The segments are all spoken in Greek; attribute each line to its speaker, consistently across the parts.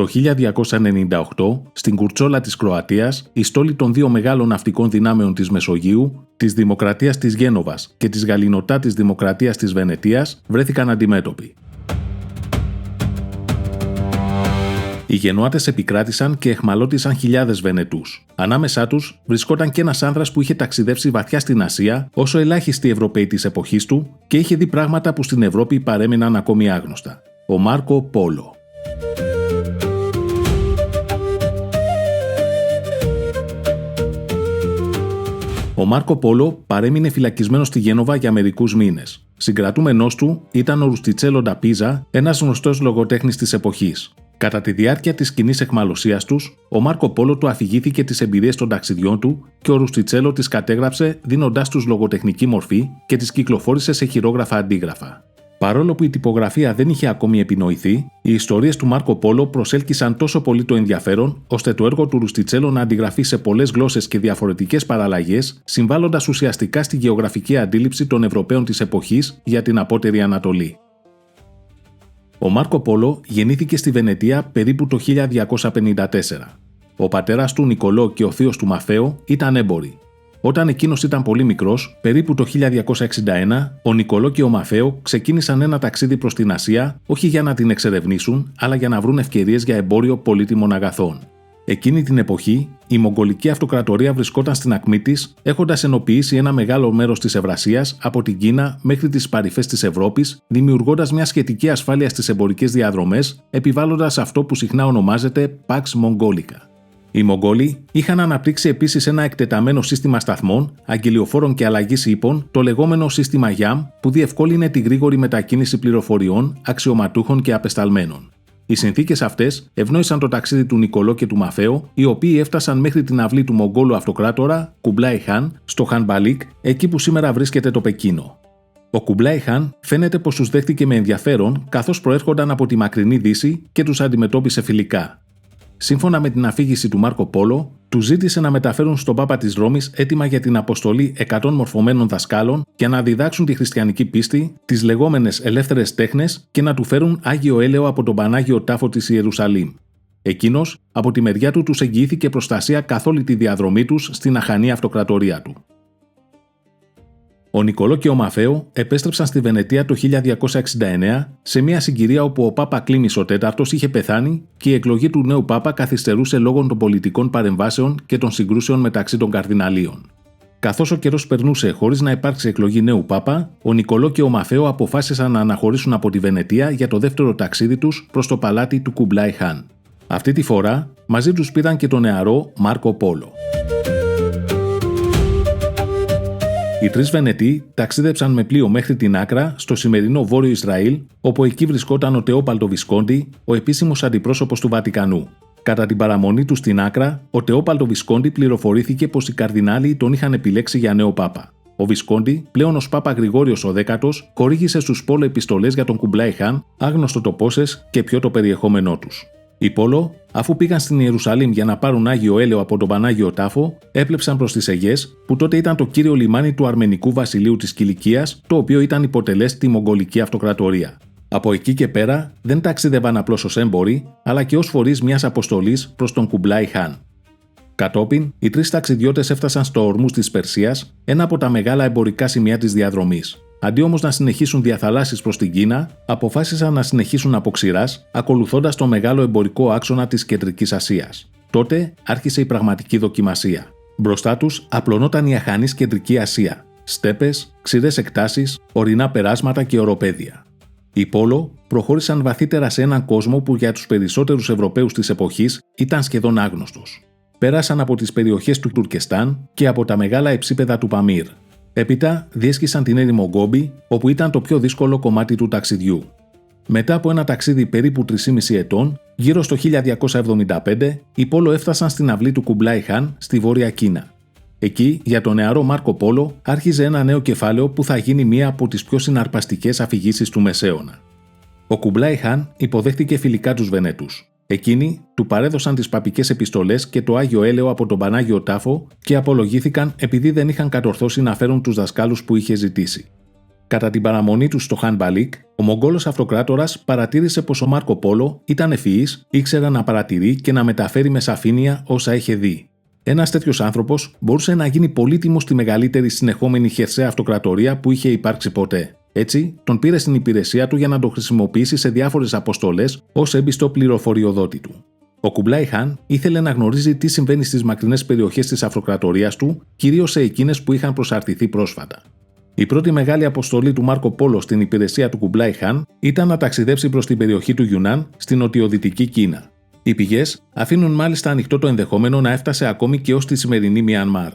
Speaker 1: Το 1298, στην Κουρτσόλα της Κροατίας, οι στόλοι των δύο μεγάλων ναυτικών δυνάμεων της Μεσογείου, της Δημοκρατίας της Γένοβας και της Γαληνοτά της Δημοκρατίας της Βενετίας, βρέθηκαν αντιμέτωποι. Οι Γενοάτες επικράτησαν και εχμαλώτισαν χιλιάδες Βενετούς. Ανάμεσά τους βρισκόταν και ένας άνδρας που είχε ταξιδέψει βαθιά στην Ασία, όσο ελάχιστοι Ευρωπαίοι της εποχής του, και είχε δει πράγματα που στην Ευρώπη παρέμειναν ακόμη άγνωστα. Ο Μάρκο Πόλο. Ο Μάρκο Πόλο παρέμεινε φυλακισμένος στη Γένοβα για μερικούς μήνες. Συγκρατούμενός του ήταν ο Ρουστιτσέλο ντα Πίζα, ένας γνωστός λογοτέχνης της εποχής. Κατά τη διάρκεια της κοινής αιχμαλωσίας τους, ο Μάρκο Πόλο του αφηγήθηκε τις εμπειρίες των ταξιδιών του και ο Ρουστιτσέλο τις κατέγραψε δίνοντάς τους λογοτεχνική μορφή και τις κυκλοφόρησε σε χειρόγραφα αντίγραφα. Παρόλο που η τυπογραφία δεν είχε ακόμη επινοηθεί, οι ιστορίες του Μάρκο Πόλο προσέλκυσαν τόσο πολύ το ενδιαφέρον, ώστε το έργο του Ρουστιτσέλο να αντιγραφεί σε πολλές γλώσσες και διαφορετικές παραλλαγές, συμβάλλοντας ουσιαστικά στη γεωγραφική αντίληψη των Ευρωπαίων της εποχής για την απότερη Ανατολή. Ο Μάρκο Πόλο γεννήθηκε στη Βενετία περίπου το 1254. Ο πατέρας του Νικολό και ο θείος του Μαφαίο ήταν έμποροι. Όταν εκείνος ήταν πολύ μικρός, περίπου το 1261, ο Νικολό και ο Μαφαίο ξεκίνησαν ένα ταξίδι προς την Ασία, όχι για να την εξερευνήσουν, αλλά για να βρουν ευκαιρίες για εμπόριο πολύτιμων αγαθών. Εκείνη την εποχή, η Μογγολική Αυτοκρατορία βρισκόταν στην ακμή της, έχοντας ενοποιήσει ένα μεγάλο μέρος της Ευρασίας από την Κίνα μέχρι τις παρυφές της Ευρώπης, δημιουργώντας μια σχετική ασφάλεια στις εμπορικές διαδρομές, επιβάλλοντας αυτό που συχνά ονομάζεται Pax Mongolica. Οι Μογγόλοι είχαν αναπτύξει επίσης ένα εκτεταμένο σύστημα σταθμών, αγγελιοφόρων και αλλαγής ύπων, το λεγόμενο σύστημα YAM, που διευκόλυνε τη γρήγορη μετακίνηση πληροφοριών, αξιωματούχων και απεσταλμένων. Οι συνθήκες αυτές ευνόησαν το ταξίδι του Νικολό και του Μαφαίο, οι οποίοι έφτασαν μέχρι την αυλή του Μογγόλου Αυτοκράτορα Κουμπλάι Χάν στο Χανμπαλίκ, εκεί που σήμερα βρίσκεται το Πεκίνο. Ο Κουμπλάι Χάν φαίνεται πως τους δέχτηκε με ενδιαφέρον, καθώς προέρχονταν από τη μακρινή Δύση και τους αντιμετώπισε φιλικά. Σύμφωνα με την αφήγηση του Μάρκο Πόλο, του ζήτησε να μεταφέρουν στον Πάπα της Ρώμης έτοιμα για την αποστολή 100 μορφωμένων δασκάλων για να διδάξουν τη χριστιανική πίστη, τις λεγόμενες ελεύθερες τέχνες και να του φέρουν άγιο έλαιο από τον Πανάγιο Τάφο της Ιερουσαλήμ. Εκείνος, από τη μεριά του, τους εγγυήθηκε προστασία καθ' όλη τη διαδρομή τους στην αχανή αυτοκρατορία του. Ο Νικολό και ο Μαφαίο επέστρεψαν στη Βενετία το 1269 σε μια συγκυρία όπου ο Πάπα Κλήμης ο τέταρτος είχε πεθάνει και η εκλογή του νέου Πάπα καθυστερούσε λόγω των πολιτικών παρεμβάσεων και των συγκρούσεων μεταξύ των καρδιναλίων. Καθώς ο καιρός περνούσε χωρίς να υπάρξει εκλογή νέου Πάπα, ο Νικολό και ο Μαφαίο αποφάσισαν να αναχωρήσουν από τη Βενετία για το δεύτερο ταξίδι τους προς το παλάτι του Κουμπλάι Χάν. Αυτή τη φορά μαζί τους πήραν και τον νεαρό Μάρκο Πόλο. Οι τρεις Βενετοί ταξίδεψαν με πλοίο μέχρι την Άκρα, στο σημερινό Βόρειο Ισραήλ, όπου εκεί βρισκόταν ο Τεόπαλτο Βισκόντι, ο επίσημος αντιπρόσωπος του Βατικανού. Κατά την παραμονή του στην Άκρα, ο Τεόπαλτο Βισκόντι πληροφορήθηκε πως οι καρδινάλοι τον είχαν επιλέξει για νέο Πάπα. Ο Βισκόντι, πλέον ως Πάπα Γρηγόριος ο Δέκατος, χορήγησε στους Πόλο επιστολές για τον Κουμπλάι Χάν, άγνωστο το πόσες και ποιο το περιεχόμενό τους. Οι Πόλο, αφού πήγαν στην Ιερουσαλήμ για να πάρουν άγιο έλαιο από τον Πανάγιο Τάφο, έπλεψαν προς τις Αιγές, που τότε ήταν το κύριο λιμάνι του Αρμενικού βασιλείου της Κιλικίας, το οποίο ήταν υποτελές στη Μογγολική Αυτοκρατορία. Από εκεί και πέρα δεν ταξίδευαν απλώς ως έμποροι, αλλά και ως φορείς μιας αποστολής προς τον Κουμπλάι Χάν. Κατόπιν, οι τρεις ταξιδιώτες έφτασαν στο ορμούς της Περσίας, ένα από τα μεγάλα εμπορικά σημεία της διαδρομής. Αντί όμως να συνεχίσουν διαθαλάσσεις προς την Κίνα, αποφάσισαν να συνεχίσουν από ξηράς, ακολουθώντας το μεγάλο εμπορικό άξονα της Κεντρικής Ασίας. Τότε άρχισε η πραγματική δοκιμασία. Μπροστά τους απλωνόταν η αχανής Κεντρική Ασία, στέπες, ξηρές εκτάσεις, ορεινά περάσματα και οροπέδια. Οι Πόλο προχώρησαν βαθύτερα σε έναν κόσμο που για τους περισσότερους Ευρωπαίους της εποχής ήταν σχεδόν άγνωστος. Πέρασαν από τις περιοχές του Τουρκεστάν και από τα μεγάλα υψίπεδα του Παμίρ. Έπειτα διέσχισαν την έρημο Γκόμπι, όπου ήταν το πιο δύσκολο κομμάτι του ταξιδιού. Μετά από ένα ταξίδι περίπου 3,5 ετών, γύρω στο 1275, οι Πόλο έφτασαν στην αυλή του Κουμπλάι Χάν στη Βόρεια Κίνα. Εκεί, για τον νεαρό Μάρκο Πόλο, άρχιζε ένα νέο κεφάλαιο που θα γίνει μία από τις πιο συναρπαστικές αφηγήσεις του Μεσαίωνα. Ο Κουμπλάι Χάν υποδέχτηκε φιλικά τους Βενέτους. Εκείνοι του παρέδωσαν τις παπικές επιστολές και το άγιο έλαιο από τον Πανάγιο Τάφο και απολογήθηκαν επειδή δεν είχαν κατορθώσει να φέρουν τους δασκάλους που είχε ζητήσει. Κατά την παραμονή του στο Χαν Μπαλίκ, ο Μογγόλος αυτοκράτορας παρατήρησε πως ο Μάρκο Πόλο ήταν ευφυής, ήξερε να παρατηρεί και να μεταφέρει με σαφήνεια όσα είχε δει. Ένας τέτοιος άνθρωπος μπορούσε να γίνει πολύτιμος στη μεγαλύτερη συνεχόμενη χερσαία αυτοκρατορία που είχε υπάρξει ποτέ. Έτσι, τον πήρε στην υπηρεσία του για να τον χρησιμοποιήσει σε διάφορες αποστολές ως έμπιστο πληροφοριοδότη του. Ο Κουμπλάι Χάν ήθελε να γνωρίζει τι συμβαίνει στις μακρινές περιοχές της αυτοκρατορίας του, κυρίως σε εκείνες που είχαν προσαρτηθεί πρόσφατα. Η πρώτη μεγάλη αποστολή του Μάρκο Πόλο στην υπηρεσία του Κουμπλάι Χάν ήταν να ταξιδέψει προς την περιοχή του Γιουνάν στην νοτιοδυτική Κίνα. Οι πηγές αφήνουν μάλιστα ανοιχτό το ενδεχόμενο να έφτασε ακόμη και ως τη σημερινή Μιανμάρ.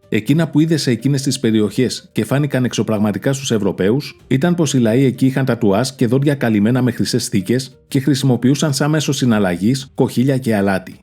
Speaker 1: Εκείνα που είδε σε εκείνες τις περιοχές και φάνηκαν εξωπραγματικά στους Ευρωπαίους ήταν πως οι λαοί εκεί είχαν τατουάζ και δόντια καλυμμένα με χρυσές θήκες και χρησιμοποιούσαν σαν μέσο συναλλαγής κοχύλια και αλάτι.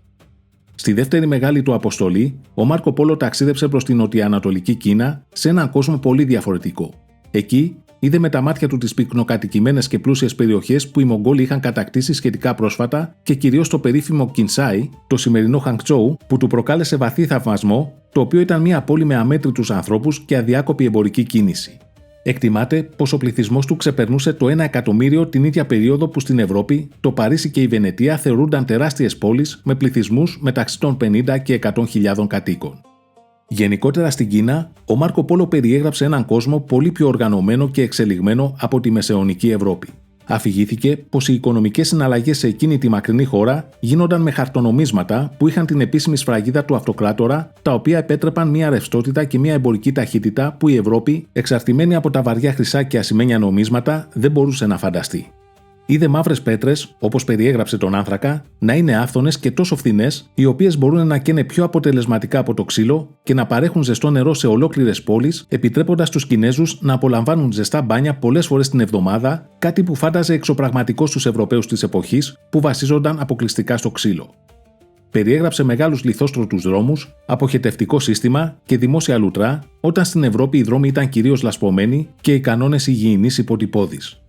Speaker 1: Στη δεύτερη μεγάλη του αποστολή, ο Μάρκο Πόλο ταξίδεψε προς την νοτιοανατολική Κίνα σε έναν κόσμο πολύ διαφορετικό. Εκεί είδε με τα μάτια του τις πυκνοκατοικημένες και πλούσιες περιοχές που οι Μογγόλοι είχαν κατακτήσει σχετικά πρόσφατα και κυρίως το περίφημο Κινσάι, το σημερινό Χανγκτσόου, που του προκάλεσε βαθύ θαυμασμό, το οποίο ήταν μια πόλη με αμέτρητους ανθρώπους και αδιάκοπη εμπορική κίνηση. Εκτιμάται πως ο πληθυσμός του ξεπερνούσε το 1 εκατομμύριο την ίδια περίοδο που στην Ευρώπη το Παρίσι και η Βενετία θεωρούνταν τεράστιες πόλεις με πληθυσμούς μεταξύ των 50 και 100.000 κατοίκων. Γενικότερα στην Κίνα, ο Μάρκο Πόλο περιέγραψε έναν κόσμο πολύ πιο οργανωμένο και εξελιγμένο από τη μεσαιωνική Ευρώπη. Αφηγήθηκε πως οι οικονομικές συναλλαγές σε εκείνη τη μακρινή χώρα γίνονταν με χαρτονομίσματα που είχαν την επίσημη σφραγίδα του αυτοκράτορα, τα οποία επέτρεπαν μια ρευστότητα και μια εμπορική ταχύτητα που η Ευρώπη, εξαρτημένη από τα βαριά χρυσά και ασημένια νομίσματα, δεν μπορούσε να φανταστεί. Είδε μαύρες πέτρες, όπως περιέγραψε τον άνθρακα, να είναι άφθονες και τόσο φθηνές, οι οποίες μπορούν να καίνε πιο αποτελεσματικά από το ξύλο και να παρέχουν ζεστό νερό σε ολόκληρες πόλεις, επιτρέποντας τους Κινέζους να απολαμβάνουν ζεστά μπάνια πολλές φορές την εβδομάδα, κάτι που φάνταζε εξωπραγματικό στους Ευρωπαίους της εποχής, που βασίζονταν αποκλειστικά στο ξύλο. Περιέγραψε μεγάλους λιθόστρωτους δρόμους, αποχετευτικό σύστημα και δημόσια λουτρά, όταν στην Ευρώπη οι δρόμοι ήταν κυρίως λασπωμένοι και οι κανόνες υγιεινής υποτυπώδεις.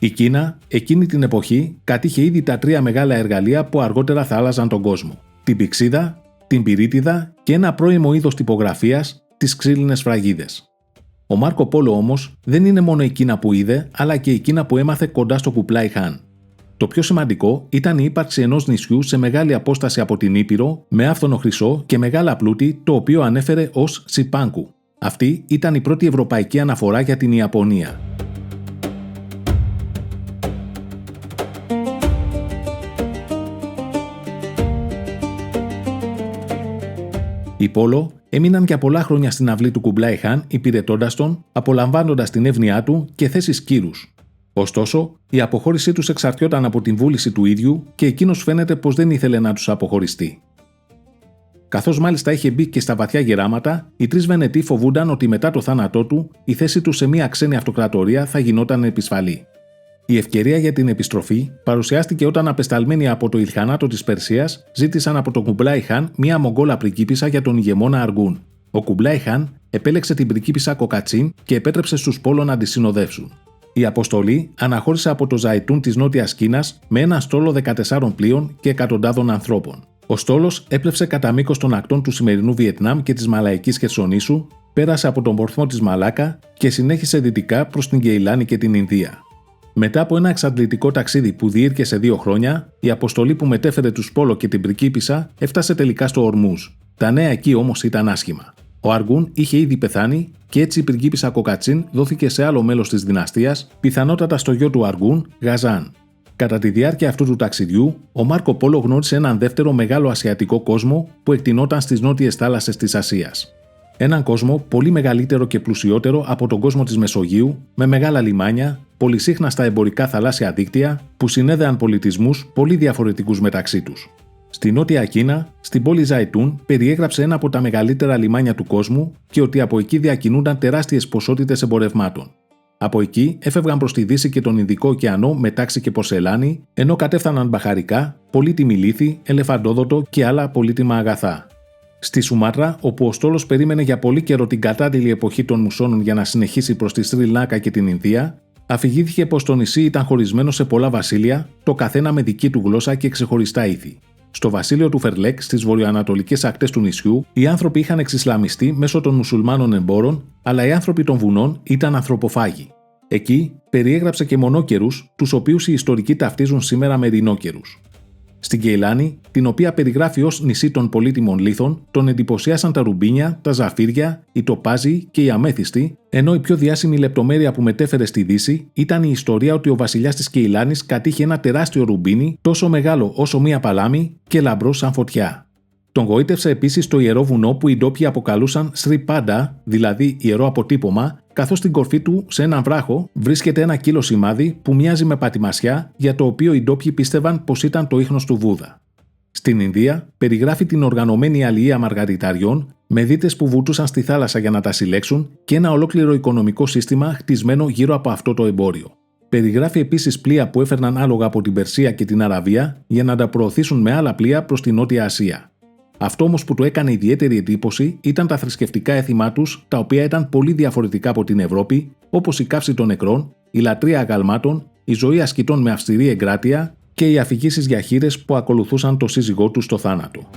Speaker 1: Η Κίνα, εκείνη την εποχή, κατήχε ήδη τα 3 μεγάλα εργαλεία που αργότερα θα άλλαζαν τον κόσμο: την πυξίδα, την πυρίτιδα και ένα πρώιμο είδος τυπογραφίας, τις ξύλινες σφραγίδες. Ο Μάρκο Πόλο όμως δεν είναι μόνο η Κίνα που είδε, αλλά και η Κίνα που έμαθε κοντά στο Κουμπλάι Χάν. Το πιο σημαντικό ήταν η ύπαρξη ενός νησιού σε μεγάλη απόσταση από την Ήπειρο, με άφθονο χρυσό και μεγάλα πλούτη, το οποίο ανέφερε ως Σιπάνκου. Αυτή ήταν η πρώτη ευρωπαϊκή αναφορά για την Ιαπωνία. Οι Πόλο έμειναν για πολλά χρόνια στην αυλή του Κουμπλάι Χάν, υπηρετώντας τον, απολαμβάνοντας την εύνοιά του και θέσεις κύρους. Ωστόσο, η αποχώρησή τους εξαρτιόταν από την βούληση του ίδιου και εκείνος φαίνεται πως δεν ήθελε να τους αποχωριστεί. Καθώς μάλιστα είχε μπει και στα βαθιά γεράματα, οι 3 Βενετοί φοβούνταν ότι μετά το θάνατό του η θέση του σε μια ξένη αυτοκρατορία θα γινόταν επισφαλή. Η ευκαιρία για την επιστροφή παρουσιάστηκε όταν απεσταλμένοι από το Ιλχανάτο της Περσίας ζήτησαν από τον Κουμπλάι Χάν μια Μογγόλα πριγκίπισσα για τον ηγεμόνα Αργούν. Ο Κουμπλάι Χάν επέλεξε την πριγκίπισσα Κοκατσίν και επέτρεψε στους Πόλο να τη συνοδεύσουν. Η αποστολή αναχώρησε από το Ζαϊτούν της Νότιας Κίνας με ένα στόλο 14 πλοίων και εκατοντάδων ανθρώπων. Ο στόλος έπλευσε κατά μήκος των ακτών του σημερινού Βιετνάμ και της Μαλαϊκής Χερσονήσου, πέρασε από τον πορθμό της Μαλάκα και συνέχισε δυτικά προς την Κεϊλάνη και την Ινδία. Μετά από ένα εξαντλητικό ταξίδι που διήρκεσε 2 χρόνια, η αποστολή που μετέφερε τους Πόλο και την πριγκίπισσα έφτασε τελικά στο Ορμούζ. Τα νέα εκεί όμως ήταν άσχημα. Ο Αργούν είχε ήδη πεθάνει και έτσι η πριγκίπισσα Κοκατσίν δόθηκε σε άλλο μέλος της δυναστείας, πιθανότατα στο γιο του Αργούν, Γαζάν. Κατά τη διάρκεια αυτού του ταξιδιού, ο Μάρκο Πόλο γνώρισε έναν δεύτερο μεγάλο ασιατικό κόσμο που εκτινόταν στις νότιες θάλασσες της Ασίας. Έναν κόσμο πολύ μεγαλύτερο και πλουσιότερο από τον κόσμο της Μεσογείου, με μεγάλα λιμάνια, πολυσύχναστα εμπορικά θαλάσσια δίκτυα που συνέδεαν πολιτισμούς πολύ διαφορετικούς μεταξύ τους. Στη Νότια Κίνα, στην πόλη Ζαϊτούν, περιέγραψε ένα από τα μεγαλύτερα λιμάνια του κόσμου και ότι από εκεί διακινούνταν τεράστιες ποσότητες εμπορευμάτων. Από εκεί έφευγαν προς τη Δύση και τον Ινδικό ωκεανό με τάξη και πορσελάνη, ενώ κατέφθαναν μπαχαρικά, πολύτιμη λίθη, ελεφαντόδοτο και άλλα πολύτιμα αγαθά. Στη Σουμάτρα, όπου ο στόλος περίμενε για πολύ καιρό την κατάλληλη εποχή των μουσώνων για να συνεχίσει προς τη Σρι Λάνκα και την Ινδία, αφηγήθηκε πως το νησί ήταν χωρισμένο σε πολλά βασίλεια, το καθένα με δική του γλώσσα και ξεχωριστά ήθη. Στο βασίλειο του Φερλέκ, στις βορειοανατολικές ακτές του νησιού, οι άνθρωποι είχαν εξισλαμιστεί μέσω των μουσουλμάνων εμπόρων, αλλά οι άνθρωποι των βουνών ήταν ανθρωποφάγοι. Εκεί περιέγραψε και μονόκερους, τους οποίους οι ιστορικοί ταυτίζουν σήμερα με ειρηνόκερους. Στην Κεϊλάνη, την οποία περιγράφει ως νησί των πολύτιμων λίθων, τον εντυπωσίασαν τα ρουμπίνια, τα ζαφύρια, οι τοπάζοι και οι αμέθιστοι, ενώ η πιο διάσημη λεπτομέρεια που μετέφερε στη Δύση ήταν η ιστορία ότι ο βασιλιάς της Κεϊλάνης κατήχε ένα τεράστιο ρουμπίνι, τόσο μεγάλο όσο μία παλάμη και λαμπρό σαν φωτιά. Τον γοήτευσε επίσης το ιερό βουνό που οι ντόπιοι αποκαλούσαν Σρι Πάντα, δηλαδή ιερό αποτύπωμα, καθώς στην κορφή του, σε έναν βράχο, βρίσκεται ένα κύλο σημάδι που μοιάζει με πατημασιά, για το οποίο οι ντόπιοι πίστευαν πως ήταν το ίχνος του Βούδα. Στην Ινδία, περιγράφει την οργανωμένη αλληλεία μαργαριταριών, με δίτες που βουτούσαν στη θάλασσα για να τα συλλέξουν και ένα ολόκληρο οικονομικό σύστημα χτισμένο γύρω από αυτό το εμπόριο. Περιγράφει επίσης πλοία που έφερναν άλογα από την Περσία και την Αραβία για να τα προωθήσουν με άλλα πλοία προς την Νότια Ασία. Αυτό όμως που του έκανε ιδιαίτερη εντύπωση ήταν τα θρησκευτικά έθιμά τους, τα οποία ήταν πολύ διαφορετικά από την Ευρώπη, όπως η καύση των νεκρών, η λατρεία αγαλμάτων, η ζωή ασκητών με αυστηρή εγκράτεια και οι αφηγήσεις για χήρες που ακολουθούσαν το σύζυγό του στο θάνατο.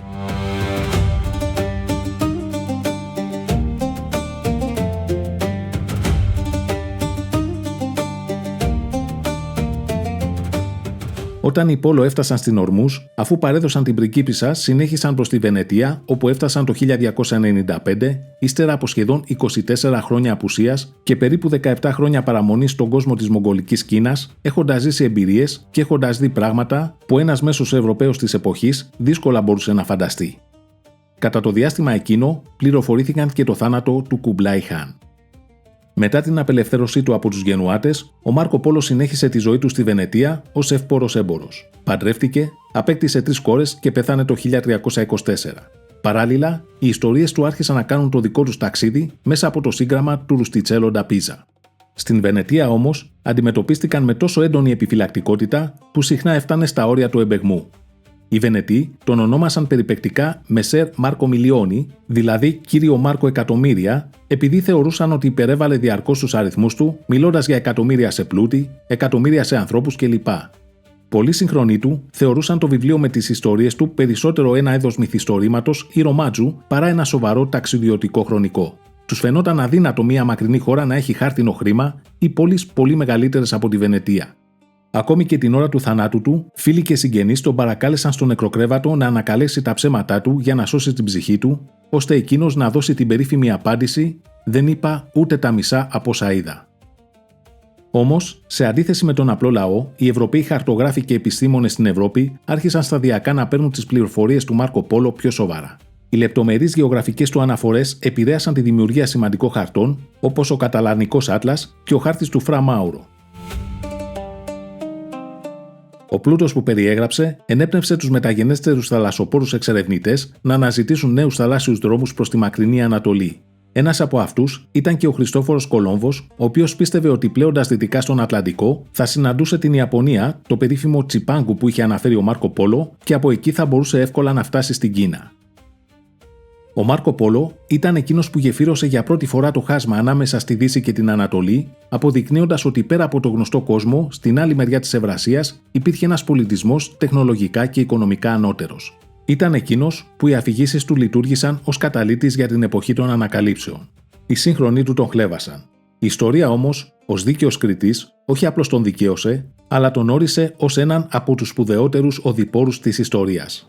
Speaker 1: Όταν οι Πόλο έφτασαν στην Ορμούς, αφού παρέδωσαν την πριγκίπισσα, συνέχισαν προς τη Βενετία, όπου έφτασαν το 1295, ύστερα από σχεδόν 24 χρόνια απουσίας και περίπου 17 χρόνια παραμονής στον κόσμο της Μογγολικής Κίνας, έχοντας ζήσει εμπειρίες και έχοντας δει πράγματα που ένας μέσος Ευρωπαίος της εποχής δύσκολα μπορούσε να φανταστεί. Κατά το διάστημα εκείνο, πληροφορήθηκαν και το θάνατο του Κουμπλάι Χάν. Μετά την απελευθέρωσή του από τους Γενουάτες, ο Μάρκο Πόλο συνέχισε τη ζωή του στη Βενετία ως εύπορος έμπορος. Παντρεύτηκε, απέκτησε 3 κόρες και πεθάνε το 1324. Παράλληλα, οι ιστορίες του άρχισαν να κάνουν το δικό τους ταξίδι μέσα από το σύγγραμμα του Ρουστιτσέλο ντα Πίζα. Στην Βενετία όμως, αντιμετωπίστηκαν με τόσο έντονη επιφυλακτικότητα που συχνά έφτανε στα όρια του εμπεγμού. Οι Βενετοί τον ονόμασαν περιπεκτικά Μεσέρ Μάρκο Μιλιόνι, δηλαδή κύριο Μάρκο Εκατομμύρια, επειδή θεωρούσαν ότι υπερέβαλε διαρκώς τους αριθμούς του, μιλώντας για εκατομμύρια σε πλούτη, εκατομμύρια σε ανθρώπους κλπ. Πολλοί συγχρονοί του θεωρούσαν το βιβλίο με τις ιστορίες του περισσότερο ένα είδος μυθιστορήματος ή ρομάτζου παρά ένα σοβαρό ταξιδιωτικό χρονικό. Τους φαινόταν αδύνατο μια μακρινή χώρα να έχει χάρτινο χρήμα ή πόλεις πολύ μεγαλύτερες από τη Βενετία. Ακόμη και την ώρα του θανάτου του, φίλοι και συγγενείς τον παρακάλεσαν στο νεκροκρέβατο να ανακαλέσει τα ψέματά του για να σώσει την ψυχή του, ώστε εκείνος να δώσει την περίφημη απάντηση «Δεν είπα ούτε τα μισά από όσα είδα». Όμως, σε αντίθεση με τον απλό λαό, οι Ευρωπαίοι χαρτογράφοι και επιστήμονες στην Ευρώπη άρχισαν σταδιακά να παίρνουν τις πληροφορίες του Μάρκο Πόλο πιο σοβαρά. Οι λεπτομερείς γεωγραφικές του αναφορές επηρέασαν τη δημιουργία σημαντικών χαρτών, όπως ο Καταλανικός Άτλας και ο χάρτης του Φρα Μάουρο. Ο πλούτος που περιέγραψε ενέπνευσε τους μεταγενέστερους θαλασσοπόρους εξερευνητές να αναζητήσουν νέους θαλάσσιους δρόμους προς τη μακρινή Ανατολή. Ένας από αυτούς ήταν και ο Χριστόφορος Κολόμβος, ο οποίος πίστευε ότι πλέοντας δυτικά στον Ατλαντικό θα συναντούσε την Ιαπωνία, το περίφημο Τσιπάνγκου που είχε αναφέρει ο Μάρκο Πόλο, και από εκεί θα μπορούσε εύκολα να φτάσει στην Κίνα. Ο Μάρκο Πόλο ήταν εκείνος που γεφύρωσε για πρώτη φορά το χάσμα ανάμεσα στη Δύση και την Ανατολή, αποδεικνύοντας ότι πέρα από το γνωστό κόσμο, στην άλλη μεριά της Ευρασίας, υπήρχε ένας πολιτισμός τεχνολογικά και οικονομικά ανώτερος. Ήταν εκείνος που οι αφηγήσεις του λειτουργήσαν ως καταλύτης για την εποχή των ανακαλύψεων. Οι σύγχρονοι του τον χλέβασαν. Η ιστορία όμως, ως δίκαιος κριτής, όχι απλώς τον δικαίωσε, αλλά τον όρισε ως έναν από τους σπουδαιότερους οδηπόρους της ιστορίας.